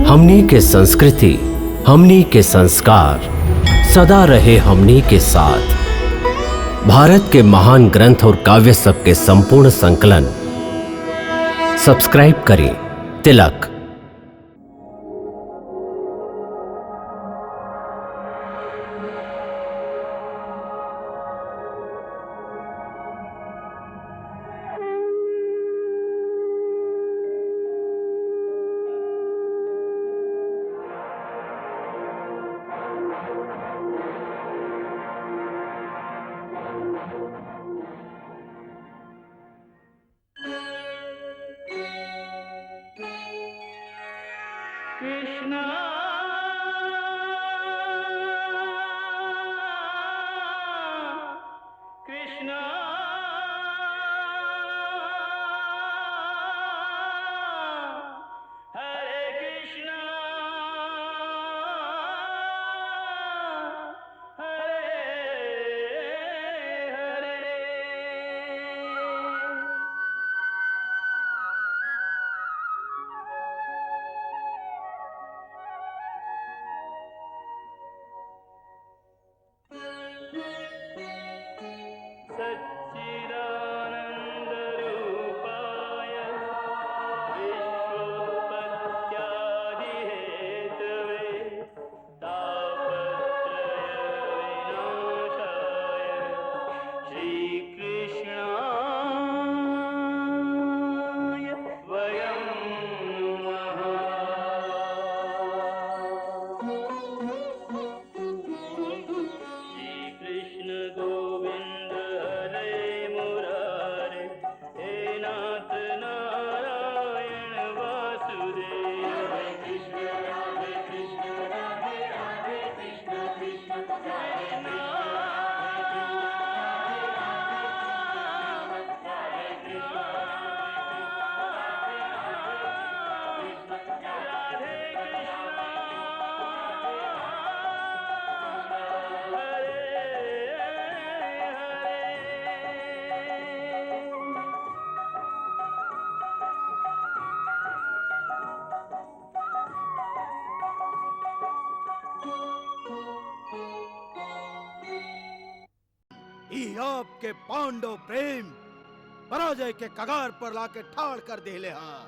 हमनी के संस्कृति, हमनी के संस्कार सदा रहे हमनी के साथ। भारत के महान ग्रंथ और काव्य सब के संपूर्ण संकलन सब्सक्राइब करें तिलक। कृष्णा कृष्णा हरे कृष्णा हरे हरे। सच्चिदानन्दरूपाय विश्वोत्पत्त्यादिहेतवे तापत्रयविनाशाय श्रीकृष्णाय वयं नमः। श्रीकृष्ण गोविंद हरे मुरारे, हे नाथ नारायण वासुदेव। हरे कृष्ण राधे राधे कृष्ण कृष्ण हरे ई आपके पांडव प्रेम पराजय के कगार पर लाके ठाड़ कर देले हा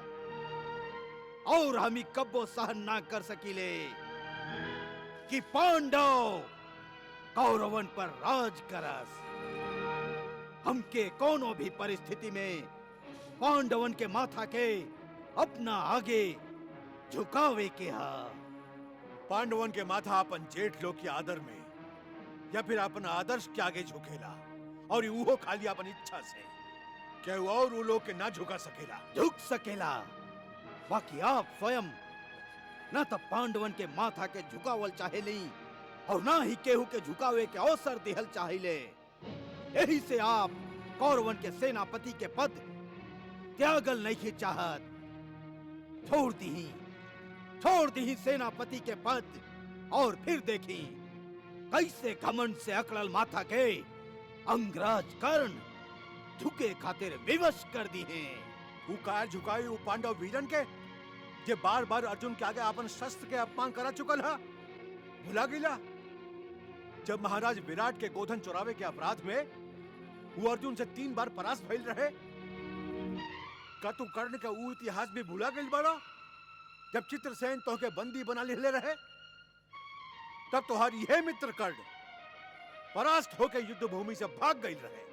और हम ई कब्बो सहन ना कर सकीले कि पांडव कौरवन पर राज करस। हमके कोनो भी परिस्थिति में पांडवन के माथा के अपना आगे झुकावे के हा। पांडवन के माथा अपन जेठ लोग के आदर में या फिर अपन आदर्श के आगे झुकेला और वो खाली अपन इच्छा से क्या और वो लोग के ना झुका सकेला। झुक सकेला, बाकी आप स्वयं न तो पांडवन के माथा के झुकावल चाहेली और ना ही केहू के झुकावे के अवसर दिहल चाहेले। यही से आप कौरवन के सेनापति के पद त्यागल नहीं चाहत। छोड़ दी सेनापति के पद और फिर देखी कैसे घमंड से अकड़ल माथा के अंगराज कर्ण झुके खातिर विवश कर दी है। वो कार झुकाई वो पांडव वीरन के जे बार बार अर्जुन के आगे अपन शस्त्र के अपमान करा चुकल है। भुला गिला जब महाराज विराट के गोधन चुरावे के अपराध में वो अर्जुन से 3 बार परास्त भइल रहे। का तू कर्ण का वो इतिहास भी भुला गइल बड़ा जब चित्रसेन तो के बंदी बना ले रहे। तब तोहार यह मित्र कर्ण परास्त होकर युद्ध भूमि से भाग गई रहे।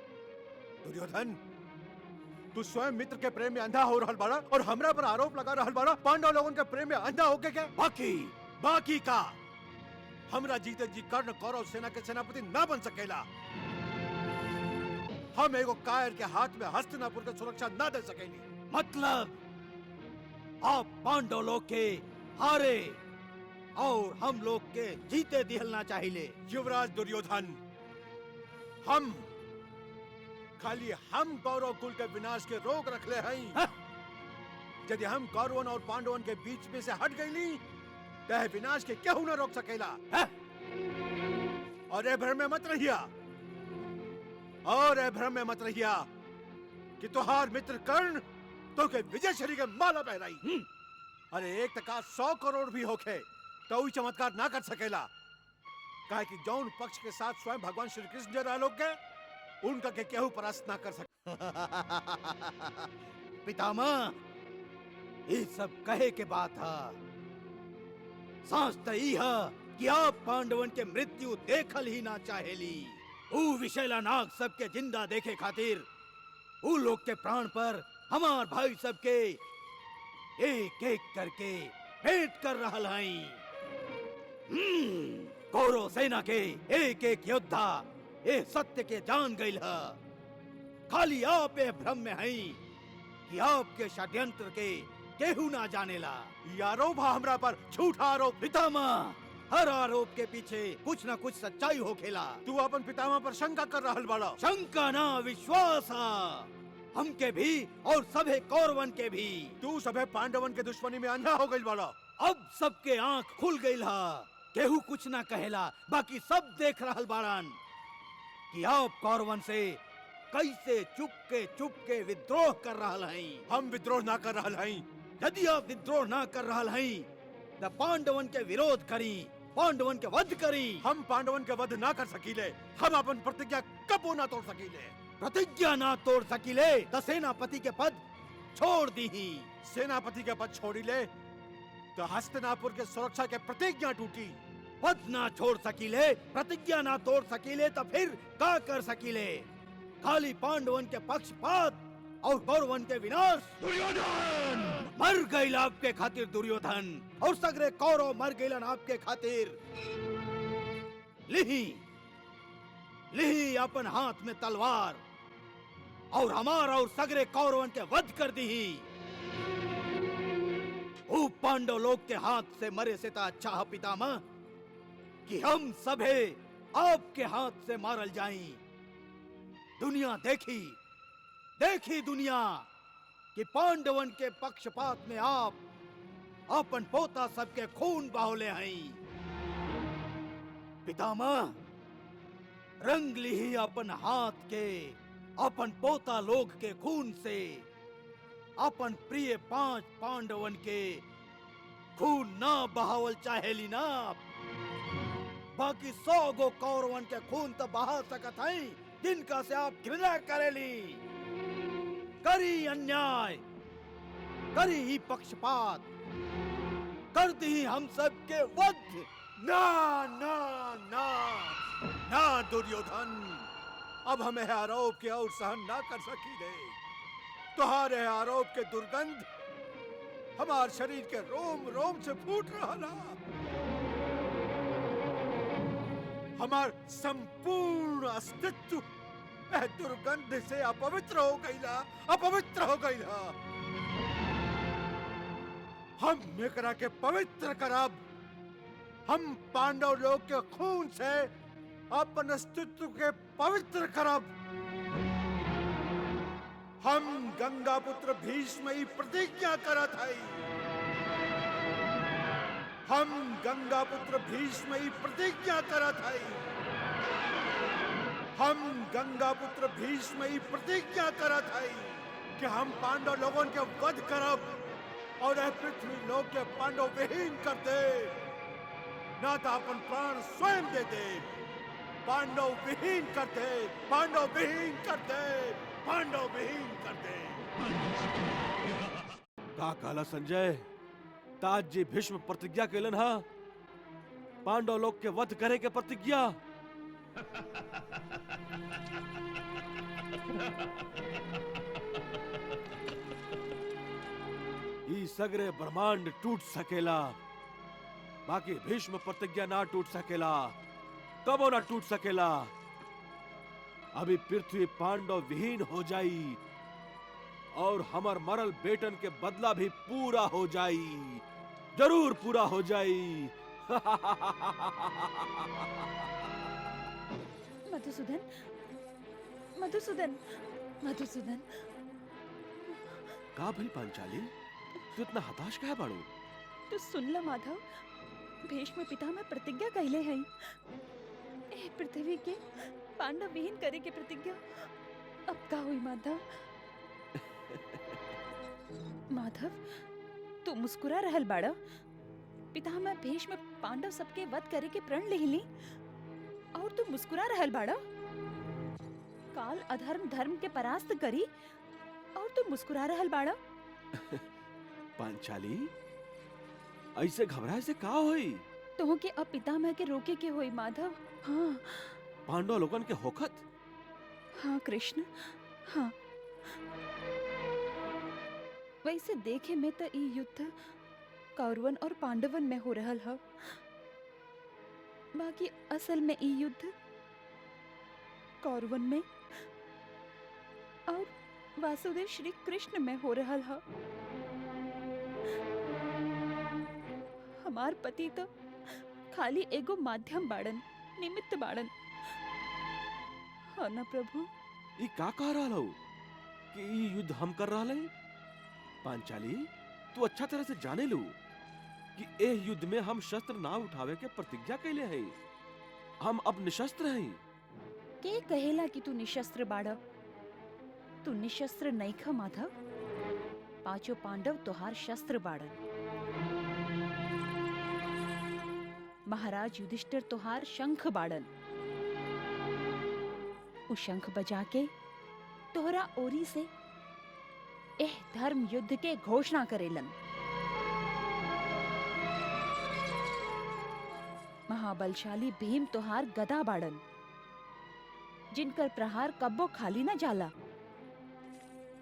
दुर्योधन तू स्वयं मित्र के प्रेम में अंधा हो रहल बाड़ा और हमरा पर आरोप लगा रहल बाड़ा पांडव लोगन के प्रेम में अंधा होके के। बाकी का हमरा जीते जी कर्ण कौरव सेना के सेनापति ना बन सकेला। हम एगो कायर के हाथ में हस्तिनापुर के सुरक्षा ना दे सकेली। मतलब आप पांडव लोग के हारे और हम लोग के जीते दिहलना चाहिए। युवराज दुर्योधन हम कौरव कुल के विनाश के रोक रखले हई। यदि हम कौरवन और पांडवन के बीच में से हट गईली तह विनाश के केहू न रोक सकेला। और ए भ्रम में मत रहिया कि तुहार मित्र कर्ण तो के विजय श्री के माला पहराई। अरे एक टका 100 करोड़ भी होखे तो कोई चमत्कार ना कर सकेला। काहे कि जौन पक्ष के साथ स्वयं भगवान श्री कृष्ण जो रह लोग के उनका के केहू परास्त ना कर सके। पितामह, ये सब कहे के बात है। सांस तो ई है कि आप पांडवन के मृत्यु देखल ही ना चाहेली। ऊ विशैला नाग सबके जिंदा देखे खातिर ऊ लोग के प्राण पर हमार भाई सबके एक एक करके भेंट कर रहल हई। कौरव सेना के एक एक योद्धा ए सत्य के जान गईल है। खाली आप ए भ्रम में हई कि आपके षड्यंत्र के केहू ना जानेला। ये आरोप है हमरा पर, झूठा आरोप। पितामह, हर आरोप के पीछे कुछ न कुछ सच्चाई होखेला। तू अपन पितामह पर शंका कर रहल बाड़ा। शंका ना, विश्वास हमके भी और सभे कौरवन के भी। तू सभे पांडवन के दुश्मनी में अंधा हो गइल बाड़ा। अब सबके आंख खुल गईल हा। केहू कुछ ना कहेला, बाकी सब देख रहल बाड़न कि आप कौरवन से कैसे चुपके विद्रोह कर रहल हई। हम विद्रोह ना कर रहल हई। यदि आप विद्रोह ना कर रहल हई तो पांडवन के विरोध करी, पांडवन के वध करी। हम पांडवन के वध ना कर सकीले। हम अपन प्रतिज्ञा कबो ना तोड़ सकीले। प्रतिज्ञा ना तोड़ सकीले तो सेनापति के पद छोड़ दी। सेनापति के पद छोड़ी ले तो हस्तिनापुर के सुरक्षा के प्रतिज्ञा टूटी। पद ना छोड़ सकीले, प्रतिज्ञा ना तोड़ सकीले तो फिर का कर सकीले? खाली पांडवन के पक्षपात और कौरवन के विनाश। दुर्योधन मर गईल आपके खातिर, दुर्योधन और सगरे कौरव मर गईलन आपके खातिर। लिही लिही अपन हाथ में तलवार और हमार और सगरे कौरवन के वध कर दी। वो पांडव लोग के हाथ से मरे से ता अच्छा है पितामह कि हम सभे आपके हाथ से मारल जाई। दुनिया देखी दुनिया कि पांडवन के पक्षपात में आप अपन पोता सबके खून बहावले हई। पितामह, रंग ली अपन हाथ के अपन पोता लोग के खून से। अपन प्रिय 5 पांडवन के खून ना बहावल चाहेली ना। बाकी 100 गो कौरवन के खून तो बहा सकत हई जिनका से आप घृणा करेली। करी अन्याय, करी ही पक्षपात, कर दी हम सब के वध। ना ना ना ना दुर्योधन, अब हमें आरोप के और सहन ना कर सकीले। तुम्हारे आरोप के दुर्गंध हमार शरीर के रोम रोम से फूट रहा। हमार संपूर्ण अस्तित्व दुर्गंध से अपवित्र हो गईला, अपवित्र हो गईला। हम एकरा के पवित्र करब। हम पांडव लोग के खून से अपन अस्तित्व के पवित्र करब। हम गंगा पुत्र भीष्म ही प्रतिज्ञा करत हई। हम गंगा पुत्र भीष्म ही प्रतिज्ञा करत हई। हम गंगा पुत्र भीष्म ही प्रतिज्ञा करत हई कि हम पांडव लोगों के वध करब और पृथ्वी लोक के पांडव विहीन कर दे। ना तो अपन प्राण स्वयं दे दे। पांडव विहीन कर दे, पांडव विहीन कर दे, पांडव विहीन कर दे। का कहला संजय? ताज जी भीष्म प्रतिज्ञा केलन हा, पांडव लोग के वध करे के प्रतिज्ञा। ई सगरे ब्रह्मांड टूट सकेला, बाकी भीष्म प्रतिज्ञा ना टूट सकेला, कबो ना टूट सकेला। अभी पृथ्वी पांडव विहीन हो जाई और हमर मरल बेटन के बदला भी पूरा हो जाई, जरूर पूरा हो जाई। मधुसूदन, मधुसूदन, मधुसूदन। का भइल पांचाली? तू इतना हताश काहे बाड़ू? तू सुन ला माधव, भीष्म पितामह प्रतिज्ञा कइले हई। ए पृथ्वी के पांडव विहीन करे के प्रतिज्ञा। अब का हुई माधव? माधव, तू मुस्कुरा रहल बाड़ा। पितामह भीष्म पांडव सबके वध करे के प्रण ले ली और तू मुस्कुरा रहल बाड़ा। काल अधर्म धर्म के परास्त करी और तू मुस्कुरा रहल बाड़ा। पांचाली, ऐसे घबराए से का होई? तो के अब पितामह के रोके के होई माधव। हाँ पांडव लोगन के होखत? हाँ कृष्ण, हाँ। वैसे देखे में तो ई युद्ध कौरवन और पांडवन में हो रहल है, बाकी असल में ई युद्ध कौरवन में और वासुदेव श्री कृष्ण में हो रहल है। हमार पति तो खाली एगो माध्यम बाड़न, निमित्त बाड़न। हाँ ना प्रभु? ई का कह रहा हो कि ई युद्ध हम कर रहा है? पांचाली, तू अच्छा तरह से जाने लू कि ए युद्ध में हम शस्त्र ना उठावे के प्रतिज्ञा कैले हैं। हम अब निशस्त्र हैं। के कहेला कि तू निशस्त्र बाड़ा? तू निशस्त्र नहीं खा माधव। पांचों पांडव तोहार शस्त्र बाड़न। महाराज युधिष्ठिर तोहार शंख बाड़न। उ शंख बजा के तोहरा ओरी से एह धर्म युद्ध के घोषणा करेलन। महाबलशाली भीम तोहार गदा बाड़न, जिनकर प्रहार कब्बो खाली न जाला।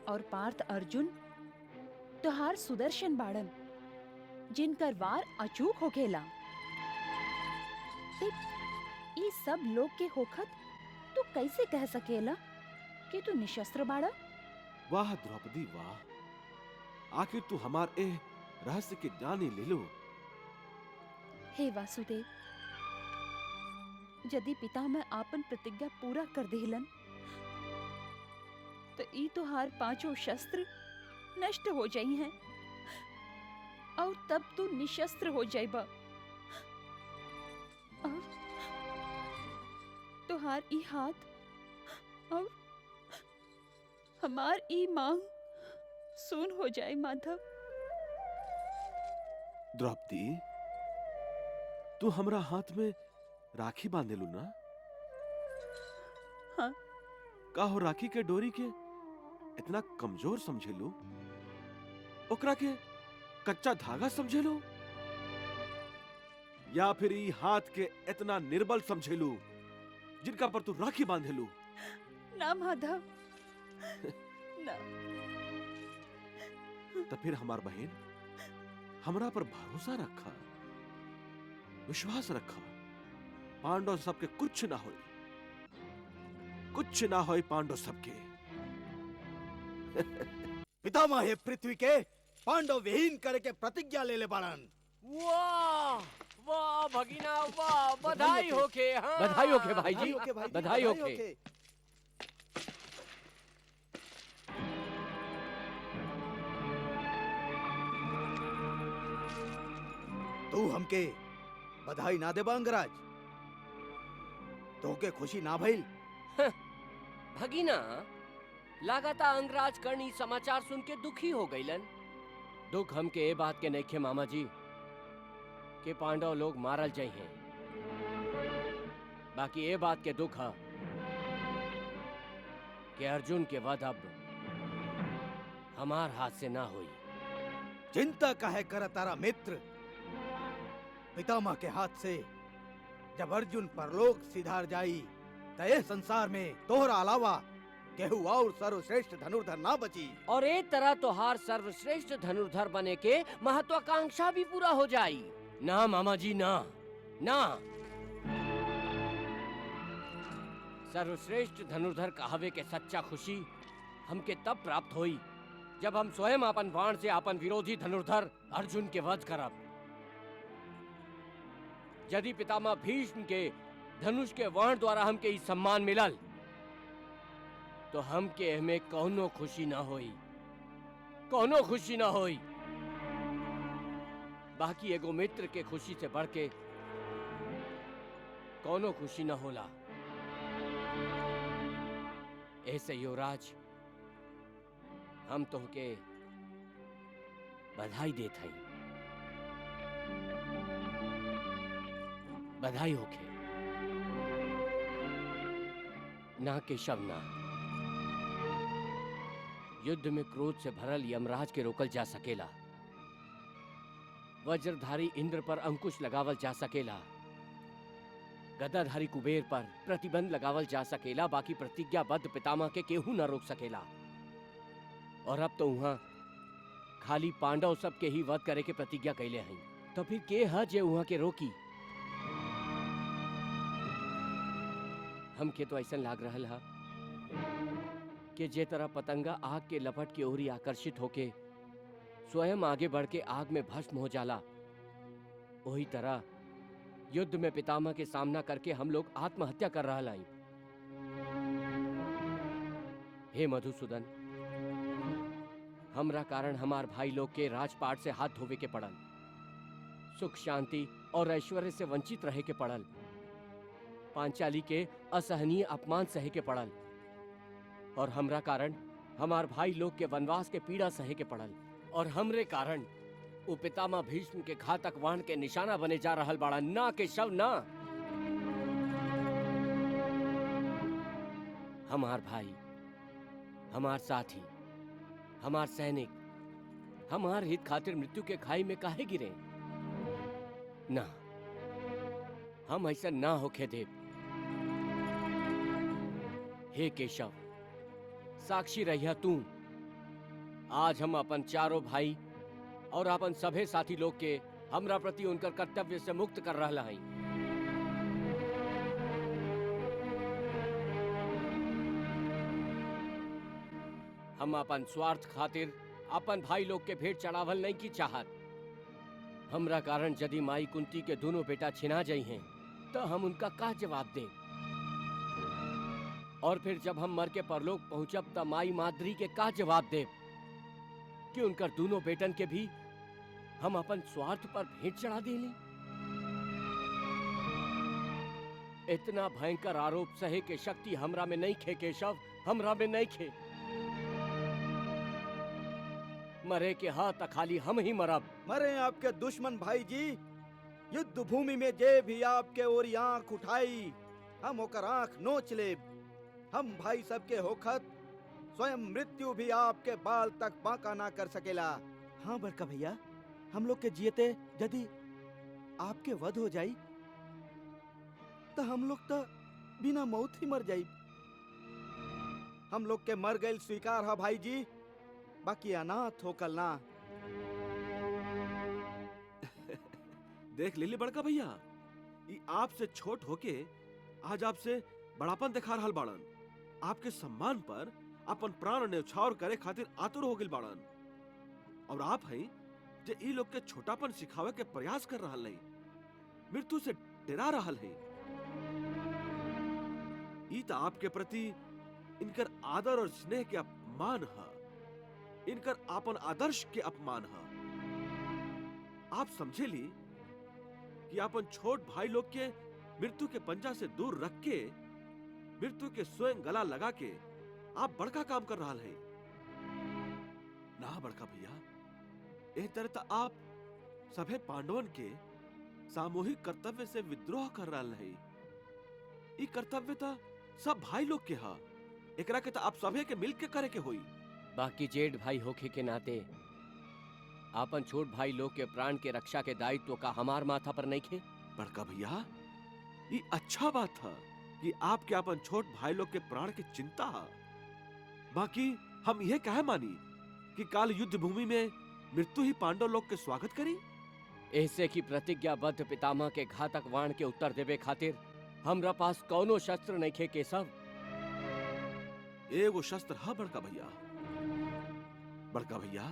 और पार्थ अर्जुन तोहार सुदर्शन बाड़न, जिनकर वार अचूक होखेला। ई सब लोग के होखत तू कैसे कह सकेला कि तू निशस्त्र बाड़ा? वाह द्रौपदी वाह, आखिर तू हमार ए रहस्य के जाने ले लो। हे वासुदेव, यदि पितामह आपन प्रतिज्ञा पूरा कर देहलन तो ई तोहार पांचों शस्त्र नष्ट हो जाई हैं और तब तू निशस्त्र हो जाइबा। और तोहार ई हाथ और हमार ई मांग सून हो जाए माधव। द्रौपदी, तू हमरा हाथ में राखी बांधेलू ना? हाँ। का हो राखी के डोरी के इतना कमजोर समझेलू? ओकरा के कच्चा धागा समझेलू? या फिर ई हाथ के इतना निर्बल समझेलू जिनका पर तू राखी बांधेलू? ना माधव, ना। तो फिर हमार बहन, हमरा पर भरोसा रखा, विश्वास रखा। पांडव सबके कुछ ना होई, कुछ ना होई पांडव सबके। पितामह हे पृथ्वी के पांडव विहीन करे के प्रतिज्ञा ले ले बाड़न। वाह वाह भगिना वाह, बधाई होके। हाँ, बधाई होके भाई जी, बधाई होके। तू हमके बधाई ना दे अंगराज? तो के खुशी ना भइल? भगिना, लगाता अंगराज कर्णी समाचार सुन के दुखी हो गईलन। दुख हमके ए बात के नइखे मामा जी कि पांडव लोग मारल जाई हैं, बाकी ए बात के दुख है कि अर्जुन के वध अब हमार हाथ से ना हुई। चिंता काहे कर तारा मित्र? पितामह के हाथ से जब अर्जुन परलोक सिधार जाई तो ये संसार में तोहरा अलावा केहू और सर्वश्रेष्ठ धनुर्धर ना बची। और एक तरह तोहार सर्वश्रेष्ठ धनुर्धर बने के महत्वाकांक्षा भी पूरा हो जाई। ना मामा जी ना, ना। सर्वश्रेष्ठ धनुर्धर कहावे के सच्चा खुशी हमके तब प्राप्त हुई जब हम स्वयं अपन बाण से अपन विरोधी धनुर्धर अर्जुन के वध करब। यदि पितामह भीष्म के धनुष के बाण द्वारा हमके ई सम्मान मिलल तो हमके एहमे कौनो खुशी ना होई, कौनो खुशी ना होई। बाकी एगो मित्र के खुशी से बढ़ के कौनो खुशी ना होला। ऐसे युवराज, हम तोहके बधाई देत हई। बधाई होखे। ना केशव ना, युद्ध में क्रोध से भरल यमराज के रोकल जा सकेला, वज्रधारी इंद्र पर अंकुश लगावल जा सकेला, गदाधारी कुबेर पर प्रतिबंध लगावल जा सकेला, बाकी प्रतिज्ञाबद्ध पितामह के केहू न रोक सकेला। और अब तो वहां खाली पांडव सब के ही वध करे के प्रतिज्ञा कैले हई, तो फिर के है जे वहां के रोकी? हमके तो ऐसा लाग रहल हा कि जे तरह पतंगा आग के लपट की ओरी आकर्षित होके स्वयं आगे बढ़ के आग में भस्म हो जाला, वही तरह युद्ध में पितामह के सामना करके हम लोग आत्महत्या कर रहा लाई। हे मधुसूदन, हमरा कारण हमार भाई लोग के राजपाट से हाथ धोवे के पड़ल, सुख शांति और ऐश्वर्य से वंचित रहे के पड़ल, पांचाली के असहनीय अपमान सहे के पड़ल, और हमरा कारण हमार भाई लोग के वनवास के पीड़ा सहे के पड़ल, और हमरे कारण वो पितामह भीष्म के घातक वाण के निशाना बने जा रहल बाड़ा। ना केशव ना, हमार भाई, हमार साथी, हमार सैनिक, हमार हित खातिर मृत्यु के खाई में काहे गिरे? ना, हम ऐसा ना होके देव। हे केशव, साक्षी रहिया तू। आज हम अपन चारों भाई और अपन सभे साथी लोग के हमरा प्रति उनकर कर्तव्य से मुक्त कर रहा हई। हम अपन स्वार्थ खातिर अपन भाई लोग के भेंट चढ़ावल नहीं की चाहत। हमरा कारण यदि माई कुंती के दोनों बेटा छिना जाई हैं तो हम उनका का जवाब दें? और फिर जब हम मर के परलोक पहुंचब त माई माद्री के का जवाब दें कि उनकर दोनों बेटन के भी हम अपन स्वार्थ पर भेंट चढ़ा देली? इतना भयंकर आरोप सहे के शक्ति हमरा में नहीं खे केशव, हमरा में नहीं खे। मरे के हा त खाली हम ही मरब। मरे आपके दुश्मन भाई जी। युद्ध भूमि में जे भी आपके ओर आंख उठाई, हम ओकर आंख नोच लेब। हम भाई सबके होखत स्वयं मृत्यु भी आपके बाल तक बांका ना कर सकेला। हाँ बड़का भैया, हम लोग के जियते यदि आपके वध हो जाई तो हम लोग तो बिना मौत ही मर जाई। हम लोग के मर गए स्वीकार है भाई जी, बाकी अनाथ होकल ना। देख लीली बड़का भैया, ई आपसे छोट होके आज आपसे बड़ापन दिखा रहल बाड़न। आपके सम्मान पर अपन प्राण न्यौछावर करे खातिर आतुर हो गइल बाड़न, और आप हैं जे ई लोग के छोटापन सिखावे के प्रयास कर रहल नहीं, मृत्यु से डरा रहल है। ई त आपके प्रति इनकर आदर और स्नेह के अपमान है, इनकर आपन आदर्श के अपमान है। आप समझे ली कि अपन छोट भाई लोग के मृत्यु के पंजा से दूर रख के मृत्यु के स्वयं गला लगा के आप बड़का काम कर रहा है ना बड़का भैया। एह तरह आप सभे पांडवन के सामूहिक कर्तव्य से विद्रोह कर रहा है। ई कर्तव्य था सब भाई लोग के हा, एकरा के आप सभे के मिल के करे के होई। बाकी जेठ भाई होखे के नाते आपन छोट भाई लोग के प्राण के रक्षा के दायित्व का हमार माथा पर नहीं खे। बड़का भैया, ये अच्छा बात था कि आपके अपन छोट भाई लोग के प्राण की चिंता है। बाकी हम यह कहे मानी कि काल युद्ध भूमि में मृत्यु ही पांडव लोग के स्वागत करी। ऐसे की प्रतिज्ञाबद्ध पितामह के घातक वाण के उत्तर देवे खातिर हमरा पास कौनो शस्त्र नहीं खे केशव। एगो शस्त्र है बड़का भैया। बड़का भैया,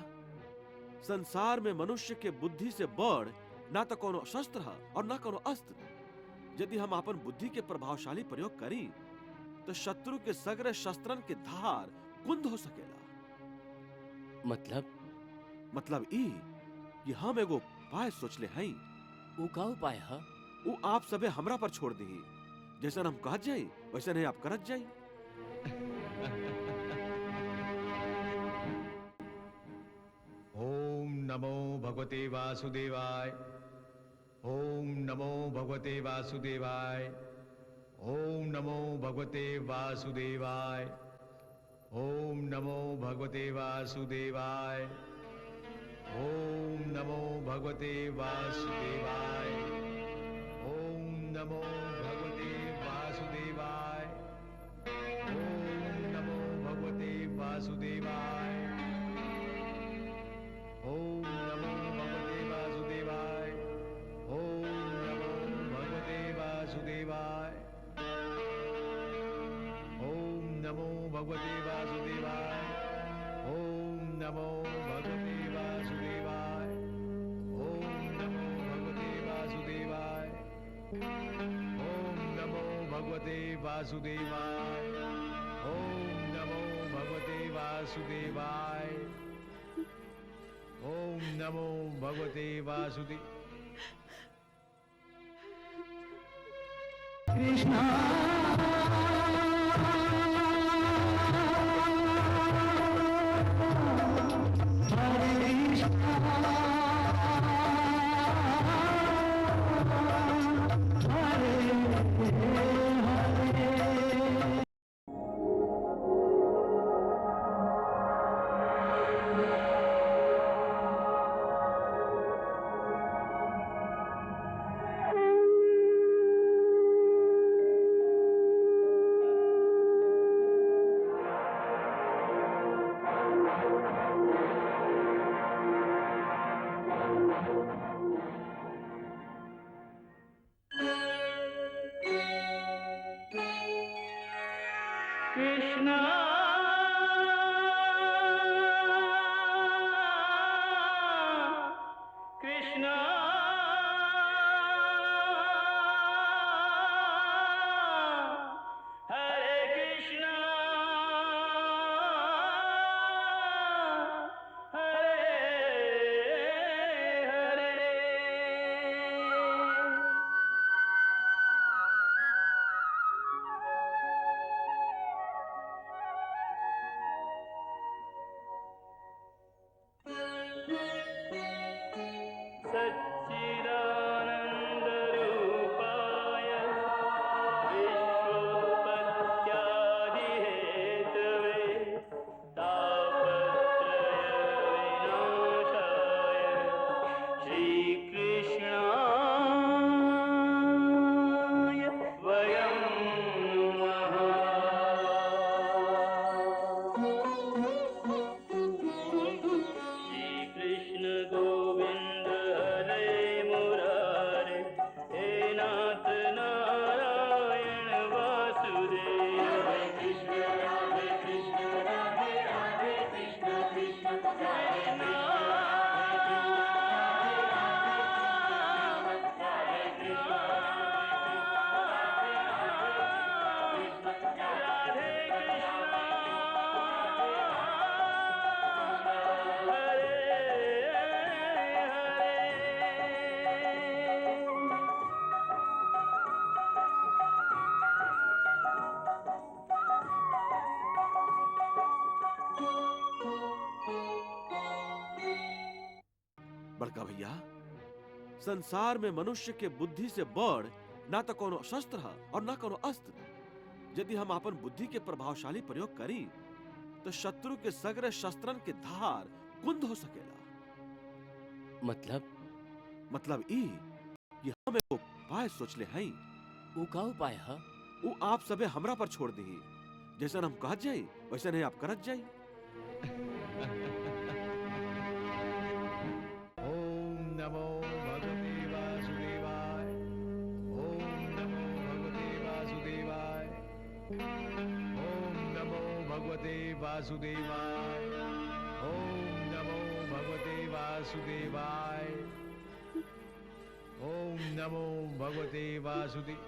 संसार में मनुष्य के बुद्धि से बढ़ ना तो कोनो शस्त्र है और ना कोनो अस्त्र। यदि हम अपन बुद्धि के प्रभावशाली प्रयोग करी तो शत्रु के सगरे शस्त्रन के धार कुंद हो सकेला। मतलब ई कि हम एगो उपाय सोचले हई। ऊ का उपाय है? ऊ आप सबे हमरा पर छोड़ दी। जैसा हम कहत जाई वैसा नहीं आप करत जाई। ओम नमो भगवते वासुदेवाय। ओम नमो भगवते वासुदेवाय। ओम नमो भगवते वासुदेवाय। ओम नमो भगवते वासुदेवाय। ओम नमो भगवते वासुदेवाय। ओम नमो भगवते वासुदेवाय। ओम नमो भगवते वासुदेवाय। ओम नमो भगवते वासुदेवाय। ओम नमो भगवते वासुदेवाय। ओम नमो भगवते वासुदेवाय। ओम नमो भगवते वासुदेवाय। ओम नमो भगवते वासुदेवाय। ओम नमो भगवते वासुदेवाय। ओम नमो भगवते वासुदेवाय। ओम नमो भगवते वासुदेव। कृष्णा कृष्णा हरे कृष्णा हरे हरे। सच्चिदानन्दरूपाय विश्वोत्पत्त्यादिहेतवे तापत्रयविनाशाय श्रीकृष्णाय वयं श्री कृष्ण गोविंद हरे मुरारे, हे नाथ नारायण वासुदेव। हरे कृष्ण राधे राधे कृष्ण कृष्ण हरे बड़का भैया, संसार में मनुष्य के बुद्धि से बढ़ ना तो कोनो शस्त्र है और ना कोनो अस्त्र। यदि हम अपन बुद्धि के प्रभावशाली प्रयोग करी तो शत्रु के सगरे शस्त्रन के धार कुंद हो सकेला। मतलब ई कि हम एगो उपाय सोच ले हई। ऊ का उपाय है? ऊ आप सबे हमरा पर छोड़ दी। जैसा हम कहत जाई वैसा नहीं आप करत जाई। ओम नमो भगवते वासुदेवाय। ओम नमो भगवते वासुदेवाय। ओम नमो भगवते वासुदेवाय। ओम नमो भगवते वासुदेवाय। ओम नमो भगवते वासुदेव।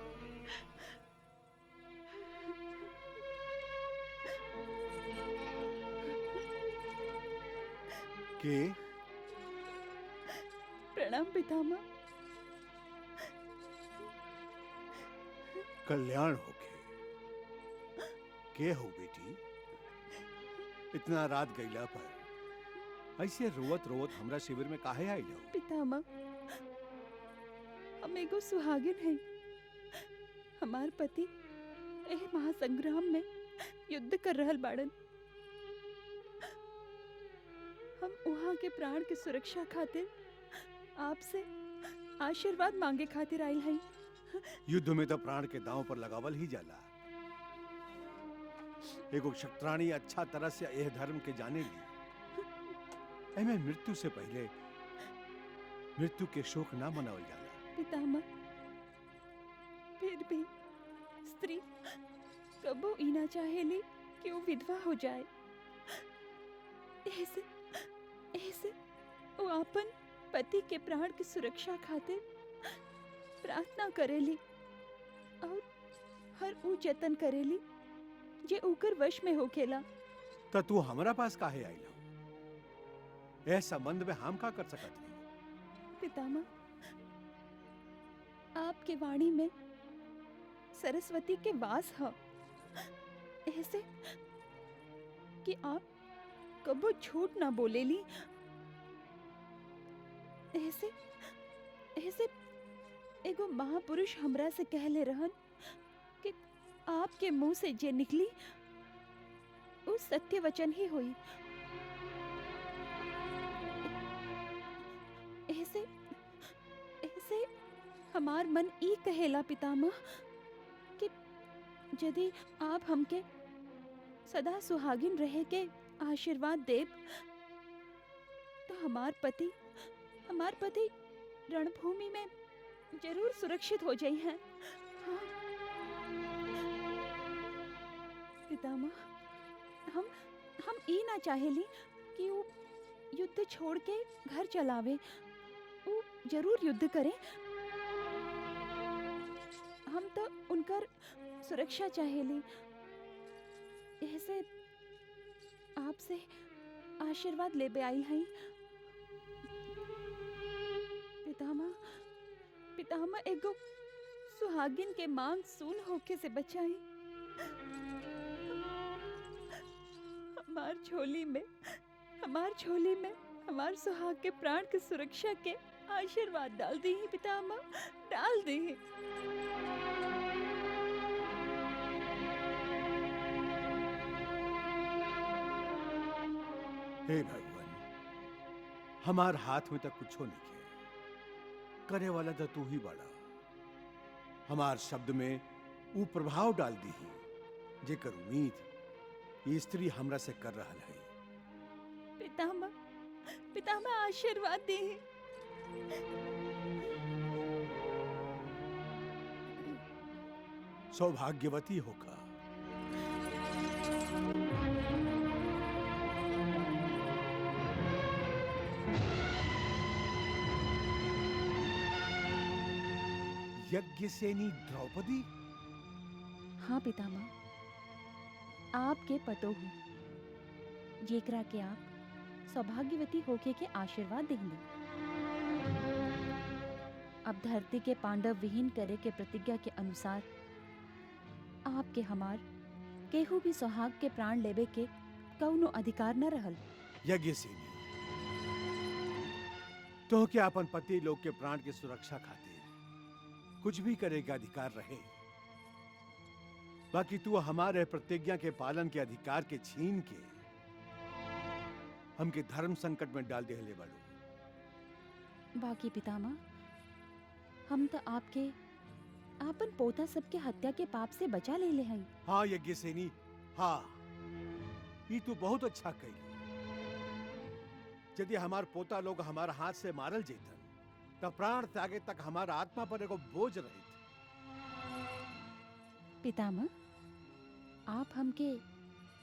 के प्रणाम पितामह। कल्याण होके। के हो बेटी? इतना रात गईला पर ऐसे रोवत रोवत हमरा शिविर में काहे आई जाओ? पितामह, हम एगो सुहागिन है। हमार पति एह महासंग्राम में युद्ध कर रहल बाड़न। हम वहाँ के प्राण के सुरक्षा खातिर आपसे आशीर्वाद मांगे खातिर आइल हई। युद्ध में तो प्राण के दांव पर लगावल ही जाला। एगो क्षत्राणी अच्छा तरह से यह धर्म के जाने ली। एमे मृत्यु से पहले मृत्यु के शोक ना मनावल जाला। पितामह, फिर भी स्त्री कबो ई ना चाहेली कि वो विधवा हो जाए। ऐसे ऐसे वो अपन पति के प्राण की सुरक्षा खातिर प्रार्थना करेली और हर ऊ जतन करेली जे ऊकर वश में होखेला। तो तू हमरा पास काहे आई लो? यह संबंध में हम का कर सकत हई? पितामह, आपके वाणी में सरस्वती के वास है। ऐसे कि आप कबो झूठ ना बोलेली। ऐसे ऐसे एगो महापुरुष हमरा से कहले रहन कि आपके मुंह से जे निकली वो सत्य वचन ही हुई। ऐसे ऐसे हमार मन ई कहेला पितामह कि यदि आप हमके सदा सुहागिन रहे के आशीर्वाद देब तो हमार पति रणभूमि में जरूर सुरक्षित हो जाई हैं। हाँ। पितामह, हम ई ना चाहेली कि वो युद्ध छोड़ के घर चलावे। वो जरूर युद्ध करे। हम तो उनकर सुरक्षा चाहेली। ऐसे आपसे आशीर्वाद लेबे आई हई। पितामह एगो सुहागिन के मांग सून होके से बचाई। हमार झोली में हमार सुहाग के प्राण की सुरक्षा के आशीर्वाद डाल दी ही पितामह, डाल दी ही। हे भगवान, हमार हाथ में तक कुछ नहीं है। करे वाला तो तू ही बड़ा। हमार शब्द में वो प्रभाव डाल दी ही जेकर उम्मीद ये स्त्री हमरा से कर रहा है। पितामह आशीर्वाद दी। सौभाग्यवती होगा। यज्ञसेनी द्रौपदी? हाँ पितामह, आपके पतो हूँ जेकरा के आप सौभाग्यवती होके के आशीर्वाद देंगे। अब धरती के पांडव विहीन करे के प्रतिज्ञा के अनुसार आपके हमार केहू भी सुहाग के प्राण लेबे के कौनो अधिकार न रहल। यज्ञसेनी, तो क्या अपन पति लोग के प्राण की सुरक्षा खातिर कुछ भी करे का अधिकार रहे। बाकी तू हमारे प्रतिज्ञा के पालन के अधिकार के छीन के हमके धर्म संकट में डाल दे ले बड़ो। बाकी पितामह, हम तो आपके आपन पोता सबके हत्या के पाप से बचा ले हैं। हाँ यज्ञसेनी, हाँ, ये तू बहुत अच्छा कही। यदि हमार पोता लोग हमारा हाथ से मारल जेतन तो प्राण त्यागे तक हमारा आत्मा पर एगो बोझ रहित। पितामह, आप हमके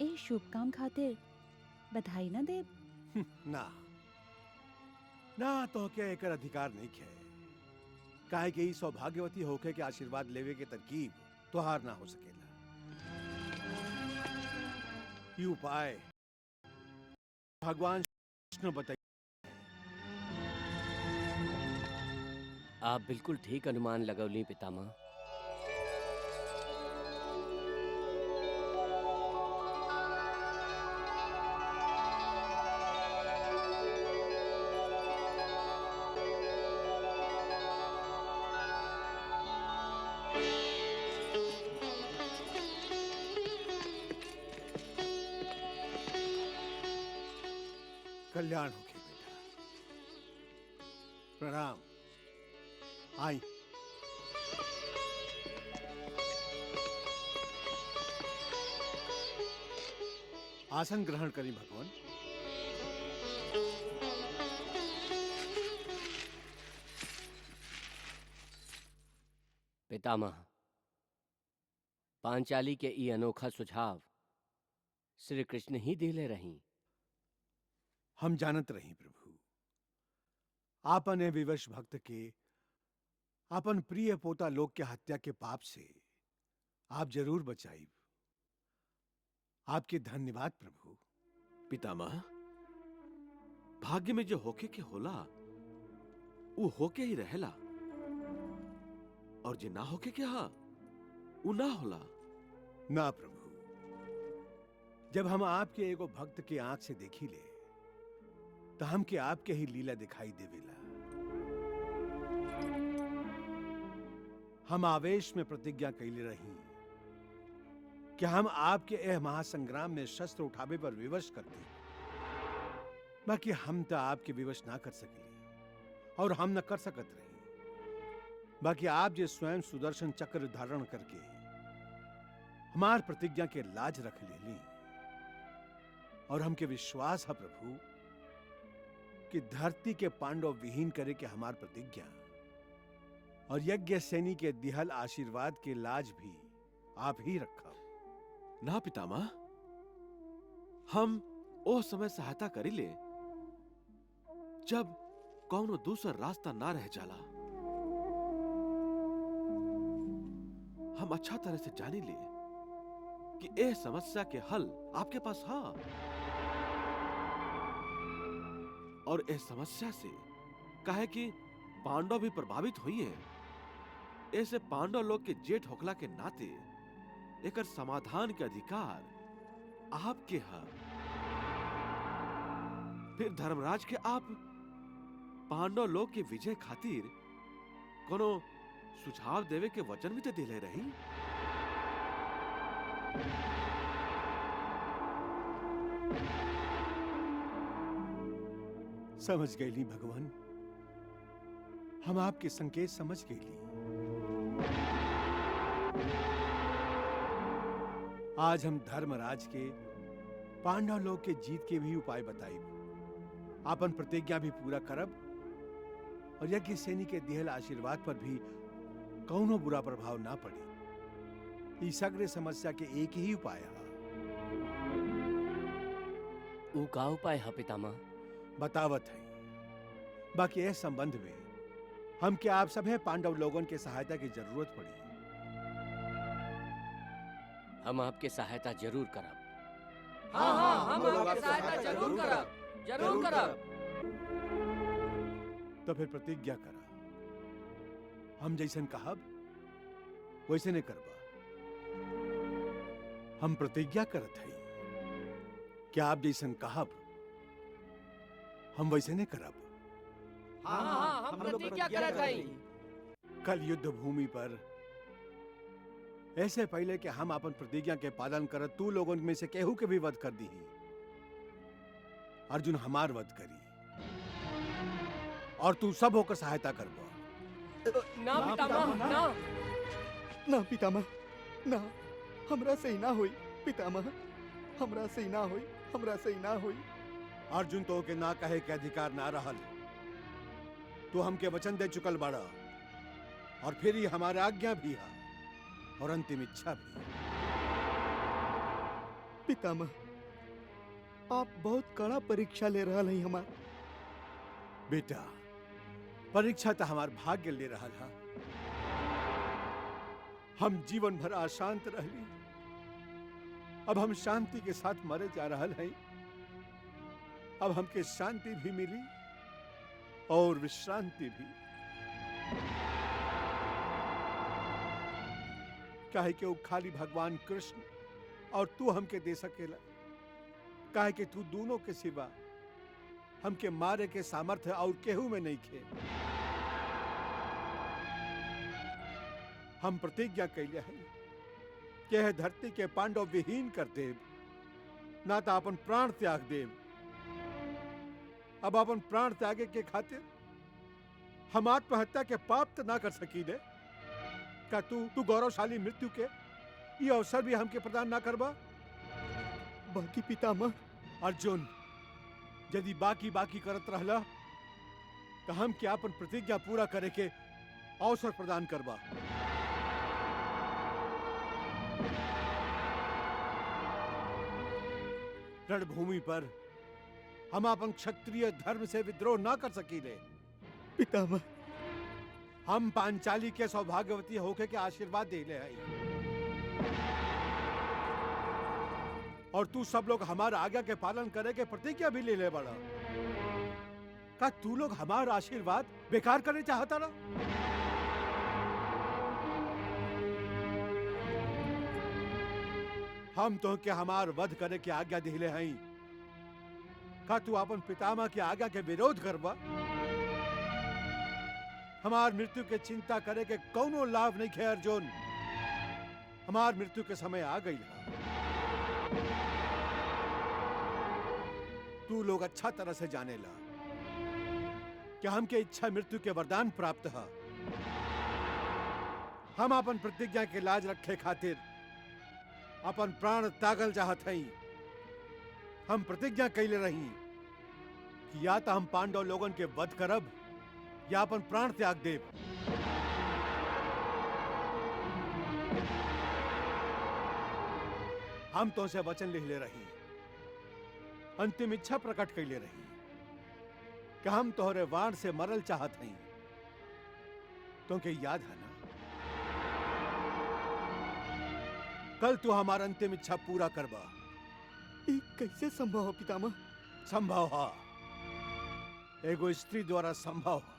ए शुभ काम खातिर बधाई न दे। ना ना, तो क्या एकर अधिकार नहीं है। काहे कि सौभाग्यवती होके के आशीर्वाद लेवे के तरकीब तोहार ना हो सकेला। ये उपाय भगवान कृष्ण बताइए। आप बिल्कुल ठीक अनुमान लगौली पितामह। कल्याण होगी बेटा। प्रणाम। आई। आसन ग्रहण करी भगवान। पितामह, पांचाली के ई अनोखा सुझाव श्री कृष्ण ही दिले रही। हम जानत रही प्रभु, आपन ए विवश भक्त के आपन प्रिय पोता लोक के हत्या के पाप से आप जरूर बचाई। आपके धन्यवाद प्रभु। पितामह, भाग्य में जो होके के होला वो होके ही रहेला, और जे ना होके के हा वो ना होला। ना प्रभु, जब हम आपके एगो भक्त के आंख से देखी ले तो हमके आपके ही लीला दिखाई देवेला। हम आवेश में प्रतिज्ञा कैले रही कि हम आपके एह महासंग्राम में शस्त्र उठावे पर विवश करते, बाकी हम तो आपके विवश ना कर सके और हम न कर सकत रही। बाकी आप जो स्वयं सुदर्शन चक्र धारण करके हमार प्रतिज्ञा के लाज रख ले ली, और हमके विश्वास है प्रभु कि धरती के पांडव विहीन करे के हमार प्रतिज्ञा और यज्ञ सैनी के दिहल आशीर्वाद के लाज भी आप ही रखा। ना पितामह, हम ओ समय सहायता करी ले जब कौनो दूसरा रास्ता ना रह जाला। हम अच्छा तरह से जानी ले कि ए समस्या के हल आपके पास हा, और इस समस्या से काहे कि पांडव भी प्रभावित हुई है, ऐसे पांडव लोग के जेठ होखला के नाते एकर समाधान के अधिकार आपके हा। फिर धर्मराज के आप पांडव लोग के विजय खातिर कोनो सुझाव देवे के वचन भी तो दिले रही। समझ गईली भगवान, हम आपके संकेत समझ गईली। आज हम धर्मराज के पांडव लोग के जीत के भी उपाय बताइब, आपन प्रतिज्ञा भी पूरा करब, और यज्ञ सैनी के दिहल आशीर्वाद पर भी कौनो बुरा प्रभाव ना पड़े। इस सगरे समस्या के एक ही उपाय है। ऊ का उपाय है पितामह? बतावत है। बाकी इस संबंध में हम क्या आप सभी पांडव लोगों के सहायता की जरूरत पड़ी। हम आपके सहायता जरूर करब। हाँ हाँ, हम आपके सहायता जरूर करब, जरूर करब। तो फिर प्रतिज्ञा करा, हम जैसन कहब वैसे नहीं करबा। हम प्रतिज्ञा करत है कि आप जैसन कहब हम वैसे नहीं करब। हाँ हाँ, हम प्रतिज्ञा करत हई। कल युद्ध भूमि पर ऐसे पहले कि हम अपन प्रतिज्ञा के पालन करत तू लोगों में से केहू के भी वध कर दी। अर्जुन हमार वध करी और तू सब होकर सहायता करबो। ना पितामह, ना। ना पितामह, ना, हमरा से ही ना होई पितामह, हमरा से ही ना होई, हमरा से ही ना होई। अर्जुन तो के ना कहे के अधिकार ना रहल। तू हमके वचन दे चुकल बाड़ा, और फिर ही हमारा आज्ञा भी है और अंतिम इच्छा भी। पितामह, आप बहुत कड़ा परीक्षा ले रहा है हमार। बेटा, परीक्षा तो हमार भाग्य ले रहा है। हम जीवन भर अशांत रहली, अब हम शांति के साथ मरे जा रहा हैं। अब हमके शांति भी मिली और विश्रांति भी। काहे कि वो खाली भगवान कृष्ण और तू हमके दे सकेला। काहे कि तू दोनों के सिवा हमके मारे के सामर्थ्य और केहू में नहीं खे। हम प्रतिज्ञा कैले हैं कि यह धरती के पांडव विहीन कर देव, ना तो अपन प्राण त्याग देव, अब अपन प्राण त्यागे के खातिर हम आत्महत्या के पाप तो ना कर सकीले। का तू गौरवशाली मृत्यु के ये अवसर भी हमके प्रदान ना करबा? बाकी पितामह, अर्जुन, यदि बाकी करत रहला तो हम क्या अपन प्रतिज्ञा पूरा करे के अवसर प्रदान करबा। रणभूमि पर हम अपन क्षत्रिय धर्म से विद्रोह ना कर सकीले। पितामह, हम पांचाली के सौभाग्यवती होके के आशीर्वाद देले हई और तू सब लोग हमारा आज्ञा के पालन करे के प्रतिज्ञा भी ले ले बड़ा। का तू लोग हमारा आशीर्वाद बेकार करने चाहता ना? हम तो के हमार वध करे के आज्ञा दिले हई। का तू अपन पितामह के आज्ञा के विरोध करबा? हमार मृत्यु के चिंता करे के कौनो लाभ नहीं है अर्जुन। हमार मृत्यु के समय आ गई है। तू लोग अच्छा तरह से जाने ला कि हमके इच्छा मृत्यु के वरदान प्राप्त है। हम अपन प्रतिज्ञा के लाज रखे खातिर अपन प्राण त्यागल चाहत हई। हम प्रतिज्ञा कैले रही कि या तो हम पांडव लोगन के वध करब या अपन प्राण त्याग देव। हम तो से वचन लिखले रही, अंतिम इच्छा प्रकट कैले रही कि हम तोहरे वाण से मरल चाहत हई। तुमके याद है ना? कल तू हमारा अंतिम इच्छा पूरा करबा। ये कैसे संभव हो पितामह? संभव है, एगो स्त्री द्वारा संभव है।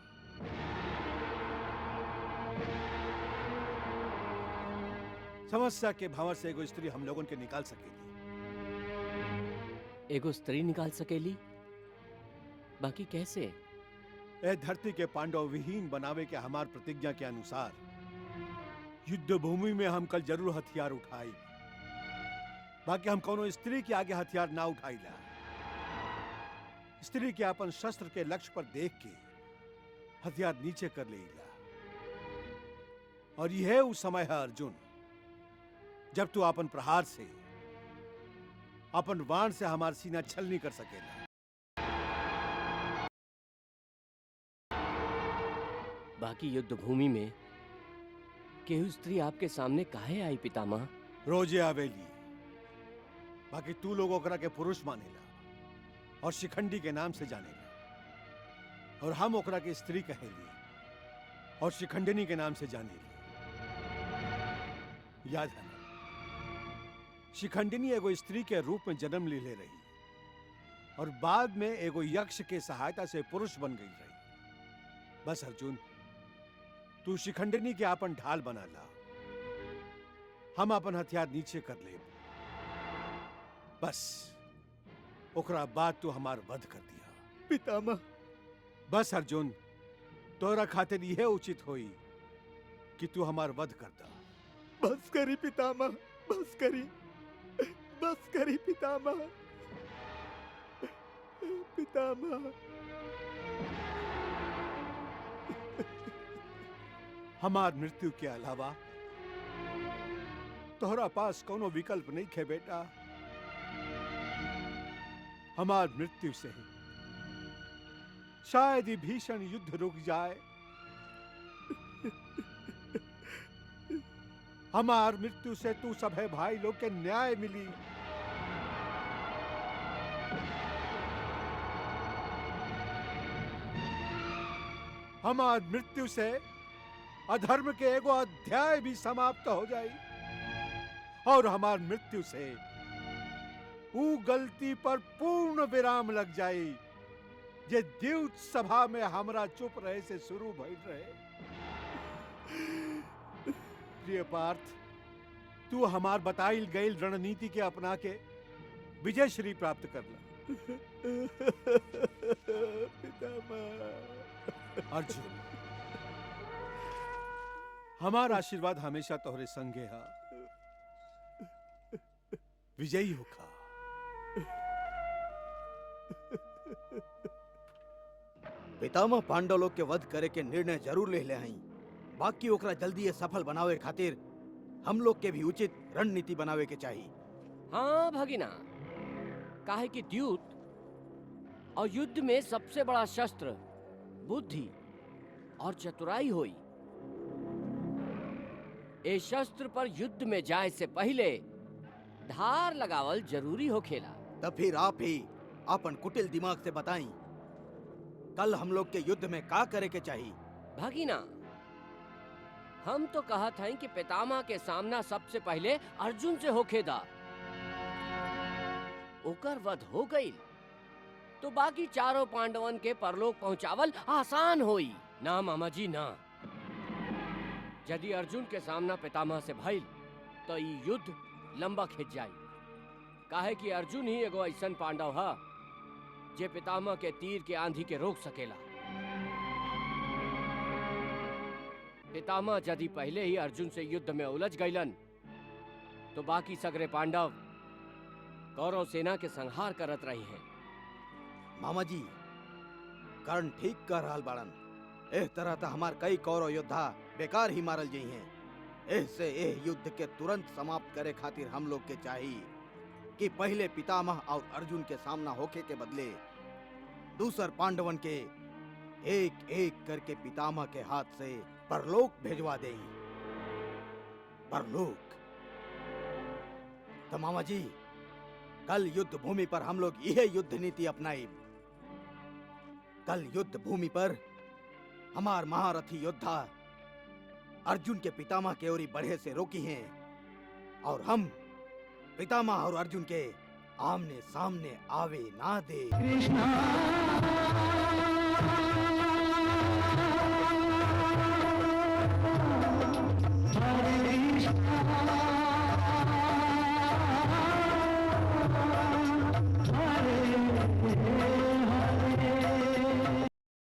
समस्या के भंवर से एगो स्त्री हम लोगन के निकाल सकेगी। एगो स्त्री निकाल सकेली? बाकी कैसे? ए धरती के पांडव विहीन बनावे के हमार प्रतिज्ञा के अनुसार युद्ध भूमि में हम कल जरूर हथियार उठाई। बाकी हम कोनो स्त्री के आगे हथियार ना उठाईला। स्त्री के अपन शस्त्र के लक्ष्य पर देख के हथियार नीचे कर लेला। और यह उस समय है अर्जुन जब तू अपन प्रहार से, अपन वाण से हमार सीना छलनी कर सकेला। बाकी युद्ध भूमि में केहू स्त्री आपके सामने काहे आई पितामह? रोजे आवेली। बाकी तू लोग ओकरा के पुरुष मानेला और शिखंडी के नाम से जानेला, और हम ओकरा के स्त्री कहेली और शिखंडिनी के नाम से जानेली। याद है ना? शिखंडिनी एगो स्त्री के रूप में जन्म ले रही और बाद में एगो यक्ष के सहायता से पुरुष बन गई रही। बस अर्जुन, तू शिखंडिनी के अपन ढाल बना ला। हम अपन हथियार नीचे कर ले। बस ओकरा बाद तू हमार वध कर दिया। पितामह, बस अर्जुन, तोरा खातिर यह उचित होई कि तू हमार वध कर दा। बस करी पितामह, बस करी, बस करी पितामह, पितामह। हमार मृत्यु के अलावा तोहरा पास कोनो विकल्प नहीं खे बेटा। हमार मृत्यु से शायद ही भीषण युद्ध रुक जाए। हमार मृत्यु से तू सभे भाई लोग के न्याय मिली। हमार मृत्यु से अधर्म के एगो अध्याय भी समाप्त हो जाई और हमार मृत्यु से ऊ गलती पर पूर्ण विराम लग जाई जे द्यूत सभा में हमरा चुप रहे से शुरू भइल रहे। प्रिय पार्थ, तू हमार बताइल गईल रणनीति के अपना के विजय श्री प्राप्त कर ला। पितामह। अर्जुन, हमारा आशीर्वाद हमेशा तोहरे संगे है। विजयी होखा। पितामह पांडव लोग के वध करे के निर्णय जरूर ले ले हई। बाकी ओकरा जल्दी ये सफल बनावे खातिर हम लोग के भी उचित रणनीति बनावे के चाहिए। हाँ भगिना, काहे कि द्यूत और युद्ध में सबसे बड़ा शस्त्र बुद्धि और चतुराई होई। ए शस्त्र पर युद्ध में जाए से पहले धार लगावल जरूरी होखेला। तब फिर आप ही अपन कुटिल दिमाग से बताई, कल हम लोग के युद्ध में का करे के चाहिए? भगिना, हम तो कहत हई कि पितामह के सामना सबसे पहले अर्जुन से होखेदा। ओकर वध हो गई तो बाकी चारों पांडवन के परलोक पहुंचावल आसान होई। ना मामा जी ना, यदि अर्जुन के सामना पितामह से भइल तो ये युद्ध लंबा खिंच जाई। काहे कि अर्जुन ही एगो ऐसन पांडव है जे पितामह के तीर के आंधी के रोक सकेला। पितामह यदि पहले ही अर्जुन से युद्ध में उलझ गईलन तो बाकी सगरे पांडव कौरव सेना के संहार करत रही हैं। मामा जी, कर्ण ठीक कह रहल बाड़न। एह तरह तो हमार कई कौरव योद्धा बेकार ही मारल गई हैं। एह से एह युद्ध के तुरंत समाप्त करे खातिर हम लोग के चाहिए कि पहले पितामह और अर्जुन के सामना होके के बदले दूसर पांडवन के एक एक करके पितामह के हाथ से परलोक भेजवा दें। परलोक। तो मामा जी, कल युद्ध भूमि पर हम लोग यह युद्ध नीति अपनाई। कल युद्ध भूमि पर हमार महारथी योद्धा अर्जुन के पितामह के ओरी बढ़े से रोकी हैं और हम पितामह और अर्जुन के आमने सामने आवे ना दे। कृष्णा